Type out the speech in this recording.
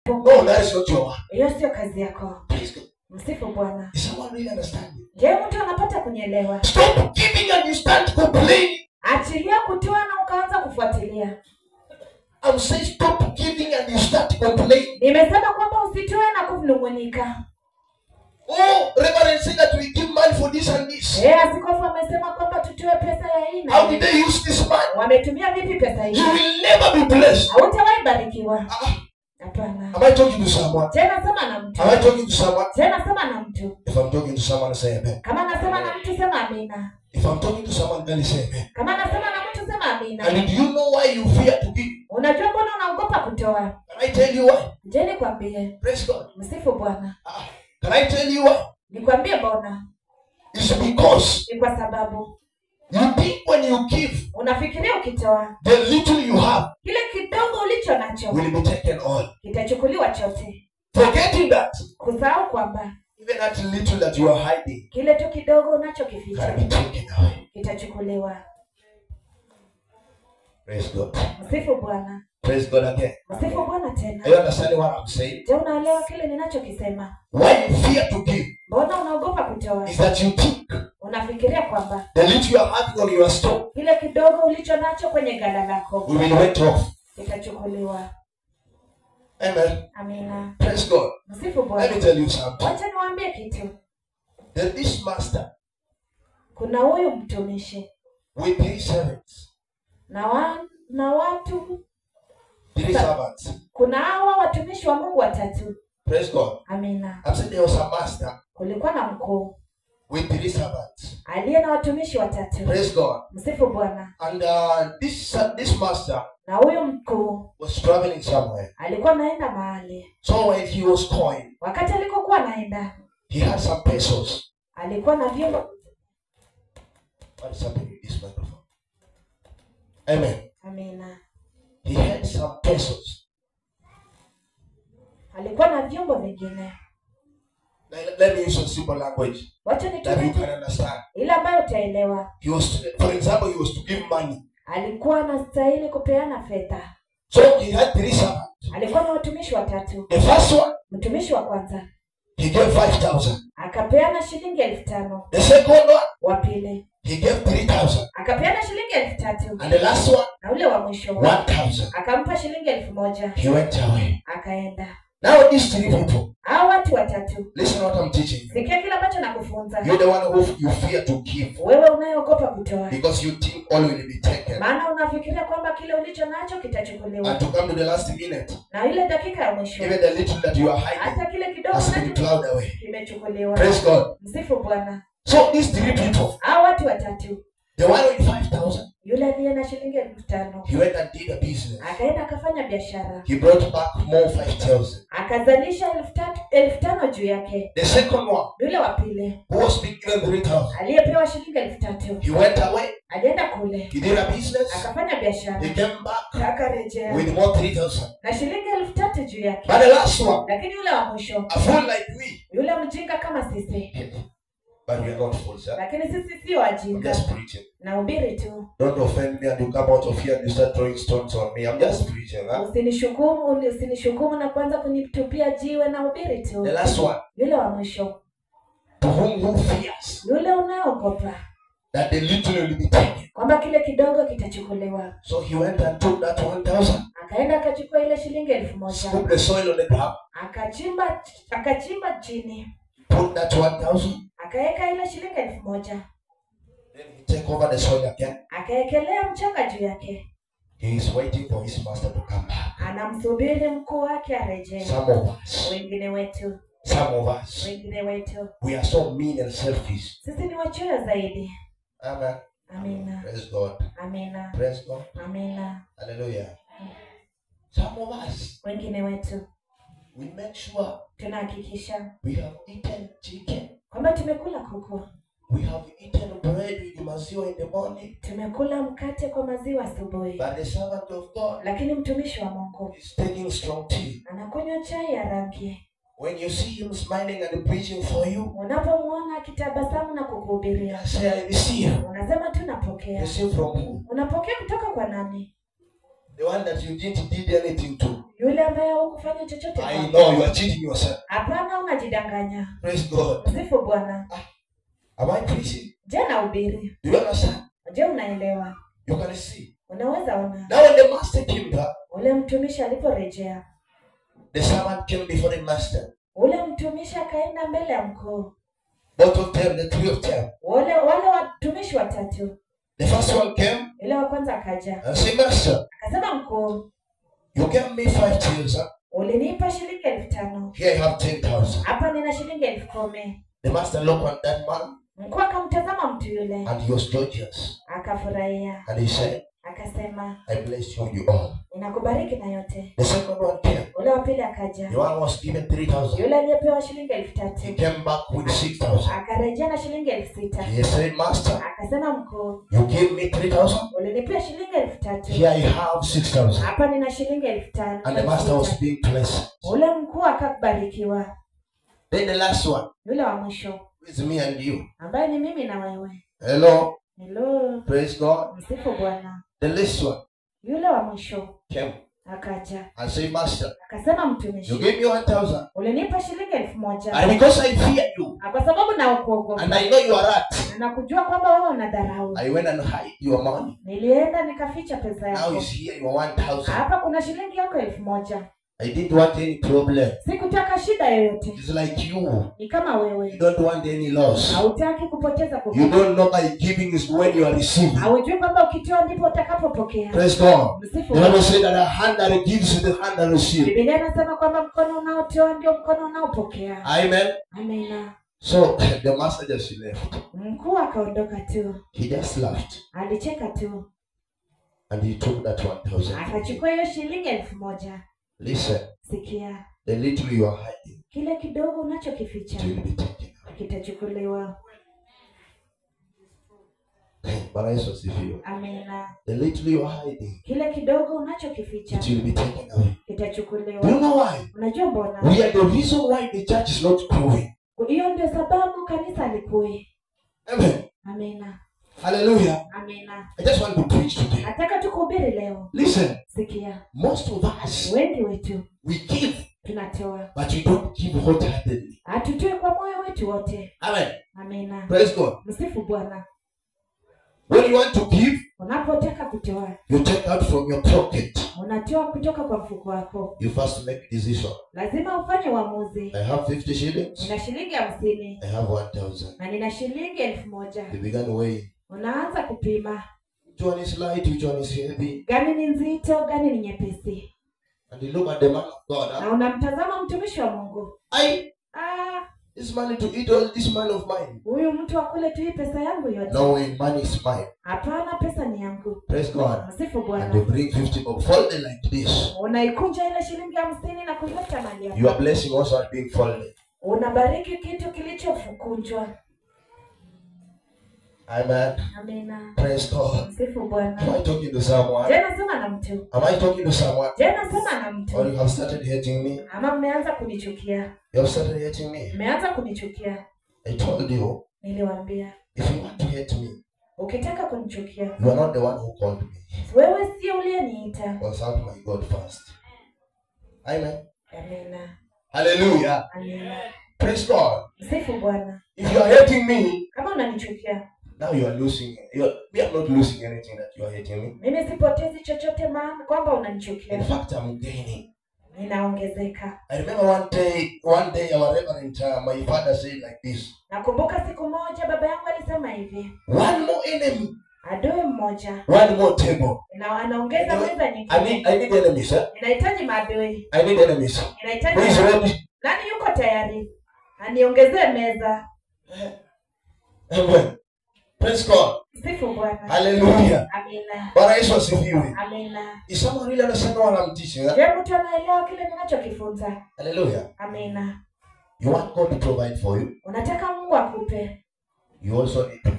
No, that is not your work. Hiyo sio kazi yako. Please God. Msifu Bwana. Is someone really understanding? Je, mtu anapata kunyelewa? Stop giving and you start complaining. Achilia kutoa na ukaanza kufuatilia. I'm saying stop giving and you start complaining. Nimesema kwamba usitoe na kunung'unika. Oh, Reverend said that we give money for this and this. Askofu amesema kwamba tutoe pesa ya hii na How did they use this money? wametumia vipi pesa hii? You will never be blessed. Hautawahi barikiwa. Hapana. Am I talking to someone? Tena sema na mtu. Am I talking to someone? Tena sema na mtu. If I'm talking to someone, say amen. Kama nasema na mtu sema amina. If I'm talking to someone, then say amen. Kama nasema na mtu sema amina. And do you know why you fear to give? Unajua mbona unaogopa kutoa? Can I tell you why? Je, nikwambie? Praise God. Msifu Bwana. Can I tell you why? Nikwambie mbona? It's because ni kwa sababu you think when you give, unafikiria ukitoa, the little you have, kile kidogo ulicho nacho will be taken all. kitachukuliwa chote. Forgetting that Kusahau kwamba even that little that you are hiding, kile tu kidogo unachokificha can be taken away. kitachukuliwa. Praise God. Msifu Bwana. Praise God again. Msifu Bwana tena. Are you understanding what I'm saying? Je, unaelewa kile ninachokisema? Why you fear to give Mbona unaogopa kutoa? is that you think Unafikiria kwamba the little you are having on your store kile kidogo ulicho nacho kwenye gala lako will went off. kitachukuliwa. Amen. Amina. Praise God. Msifu Let me Bwana. tell you something. Wacha niwaambie kitu. That this master Kuna huyu mtumishi with 3 servants. na watu 3 servants. kuna hawa watumishi wa Mungu watatu. Praise God. Amina. I'm saying there was a master Kulikuwa na mkuu with 3 servants. aliye na watumishi watatu. Praise God. Msifu Bwana. And this master Na huyu mkuu was traveling somewhere. alikuwa anaenda mahali. So when he was going, Wakati alikokuwa anaenda, he had some pesos. alikuwa na vyombo. What is happening with this microphone? Amen. Amina. He had some pesos. Alikuwa na vyombo vingine. Let me use a simple language Wacha that you nitumie can understand. ile ambayo utaelewa. For example, he was to give money. Alikuwa anastahili kupeana fedha. So he had 3 servants. Alikuwa na watumishi watatu. The first one, Mtumishi wa kwanza he gave 5,000. akapeana shilingi 5,000. The second one, Wa pili he gave 3,000. akapeana shilingi 3,000. And the last one, Na ule wa mwisho 1,000. akampa shilingi 1,000. He went away. Akaenda. Now these 3 people, Hao watu watatu, listen what I'm teaching you. sikia kile ambacho nakufunza. You're the one who you fear to give Wewe unayeogopa kutoa, because you think all will be taken. maana unafikiria kwamba kile ulicho nacho kitachukuliwa. And to come to the last minute, Na ile dakika ya mwisho, even the little that you are hiding hata kile kidogo has been nacho plowed away. kimechukuliwa. Praise God. Msifu Bwana. So these 3 people, Hao watu watatu, the one with 5,000, yule aliye na shilingi 5,000 he went and did a business. akaenda akafanya biashara, He brought back more 5,000. akazalisha 5,000 juu yake. The second one, Yule wa pili who was being given 3,000, aliyepewa shilingi 3,000 he went away. alienda kule He did a business. akafanya biashara, He came back akarejea with more 3,000. na shilingi 3,000 juu yake. But the last one, Lakini yule wa mwisho, a fool like we, yule mjinga kama sisi, but we are not fools. Huh? lakini sisi sio I'm wajinga, just preaching. na ubiri tu. Don't offend me and you come out of here and you start throwing stones on me. I'm just preaching. Huh? Usinishukumu na kuanza kunitupia jiwe, na ubiri tu. The last one, Yule wa mwisho, to whom who fears yule unaogopa that the little will be taken. kwamba kile kidogo kitachukuliwa. So he went and took that 1,000, Akaenda akachukua ile shilingi 1,000, scooped the soil on the ground, akachimba chini, put that 1,000, akaweka ile shilingi 1,000, then he take over the soil again. akaekelea mchanga juu yake. He is waiting for his master to come back. Anamsubiri mkuu wake arejee. Some of us, Wengine wetu, we are so mean and selfish. sisi ni wachoyo zaidi. Amen. Amina. Praise God. Amina. Praise God. Amina. Hallelujah. Some of us, Wengine wetu we make sure tunahakikisha we have eaten chicken. kwamba tumekula kuku, We have eaten bread with maziwa in the morning. tumekula mkate kwa maziwa asubuhi, But the servant of God lakini mtumishi wa Mungu is taking strong tea. anakunywa chai ya rangi. When you see him smiling and preaching for you, Unapomwona akitabasamu na kukuhubiria, say, I receive. unasema tu napokea. Receive from who? Unapokea kutoka kwa nani? The one that you didn't did anything to. Yule ambaye hukufanya chochote. I know you are cheating yourself. Hapana, unajidanganya. Praise God. Sifu Bwana. Am I preaching? Je, nahubiri? Do you understand? Je, unaelewa? You can see. Unaweza ona. Now when the master came back, Ule mtumishi aliporejea, the servant came before the master. ule mtumishi akaenda mbele ya mkuu. Both of them, the three of them. Wale watumishi watatu. The first one came Ile wa kwanza akaja. and said, Master, Akasema, mkuu, you gave me 5 shillings. ulinipa shilingi 5,000. Here I have 10,000. Hapa nina shilingi 10,000. The master looked at that man Mkuu akamtazama mtu yule. and he was joyous. Akafurahia. And he said, Akasema, I bless you all. ninakubariki na yote. The second one came. Ule wa pili akaja. The one was given 3,000. Yule aliyepewa shilingi He 3,000. came back with 6,000. Akarejea na shilingi 6,000. He said, Master, Akasema, mkuu, you gave me 3,000. ulinipea shilingi 3,000. Here I have 6,000. Hapa nina shilingi 5,000. And the master was being blessed. Ule mkuu akabarikiwa. Then the last one Yule wa mwisho is me and you. ambaye ni mimi na wewe. Hello. Hello. Praise God. Msifu Bwana. The last one Yule wa mwisho came akaja. and said, Master, Akasema, you mtumishi, gave me 1,000. ulinipa shilingi 1,000. And because I fear you Kwa sababu na kuogopa. and I know you are rat, Na nakujua kwamba wewe unadharau. I went and hide your money. Nilienda nikaficha pesa Now yako. is here your 1,000. Hapa kuna shilingi yako 1,000. I didn't want any problem. Sikutaka shida yoyote. It's like you. Ni kama You wewe. don't want any loss. Hautaki kupoteza You kupokea. don't know by giving is when you are receiving. Haujui kwamba ukitoa ndipo utakapopokea. Praise God. Msifu The Bible Bwana. says that the hand that gives is the hand that receives. Biblia inasema kwamba mkono unaotoa ndio mkono unaopokea. Amen. Amina. So the master just left. Mkuu akaondoka tu. He just laughed Alicheka tu. and he took that 1,000. Akachukua hiyo shilingi 1,000. Listen, Sikia. the little you are hiding, Kile kidogo unachokificha it will be taken. kitachukuliwa. Bwana Yesu asifiwe. Amina. The little you are hiding, Kile kidogo unachokificha it will be taken away. Do you kitachukuliwa. know why? Unajua mbona? We are the reason why the church is not growing. Hiyo ndio sababu kanisa likue. Amen. Amina. Hallelujah. Amina. I just want to preach today. Nataka tukuhubiri leo. Listen, Sikia. most of us, Wengi wetu we give, tunatoa. but we don't give wholeheartedly. Hatutoe kwa moyo wetu wote. Amen. Amina. Praise God. Msifu Bwana. When you want to give, Unapotaka kutoa, you take out from your pocket. unatoa kutoka kwa mfuko wako. You first make decision. Lazima ufanye uamuzi. I have 50 shillings. Nina shilingi 50 I have 1,000. na nina shilingi 1,000. You began weighing. Unaanza kupima. Which one is light? Which one is heavy? Gani ni nzito, gani ni nyepesi. And you look at the man of God. Na unamtazama mtumishi wa Mungu. This money to eat all this money of mine. Huyu mtu akule tu hii pesa yangu yote. No way, money is mine. Hapana, pesa ni yangu. Praise God. Msifu And Bwana. they bring 50 bob. Fold it like this. Unaikunja ile shilingi 50 na kuiweka mahali hapo. Your blessing also are being folded. Unabariki kitu kilichokunjwa. Amen. Amina. Praise God. Msifu Bwana. Am I talking to someone? Je, nasema na mtu? Am I talking to someone? Je, nasema na Or mtu? you have started hating me? Ama mmeanza kunichukia? You have started hating me? Mmeanza kunichukia? I told you, Niliwaambia, if you want to hate me, ukitaka kunichukia, you are not the one who called me. wewe sio uliyeniita. Consult my God first. Amen. Amina. Hallelujah. Amina. Praise God. Msifu Bwana. If you are hating me, Kama unanichukia, now you are losing. We are not losing anything that you are hating me. mimi sipotezi chochote maana kwamba In unanichukia. fact, I'm gaining. Ninaongezeka. I remember one day our reverend, my father said like this. Nakumbuka siku moja baba yangu alisema hivi, One more enemy, adui mmoja one more table. na anaongeza meza I nyingine. need enemies, huh? Ninahitaji maadui. I need enemies. Ninahitaji Who is ready? nani yuko tayari? Aniongezee meza. Amen. Praise God. Sifu Bwana. Hallelujah. Amina. Bwana Yesu asifiwe. Amina. Is someone really understand what I'm teaching? Huh? Je, mtu anaelewa kile ninachokifunza? Hallelujah. Amina. You want God to provide for you? Unataka Mungu akupe. You also need to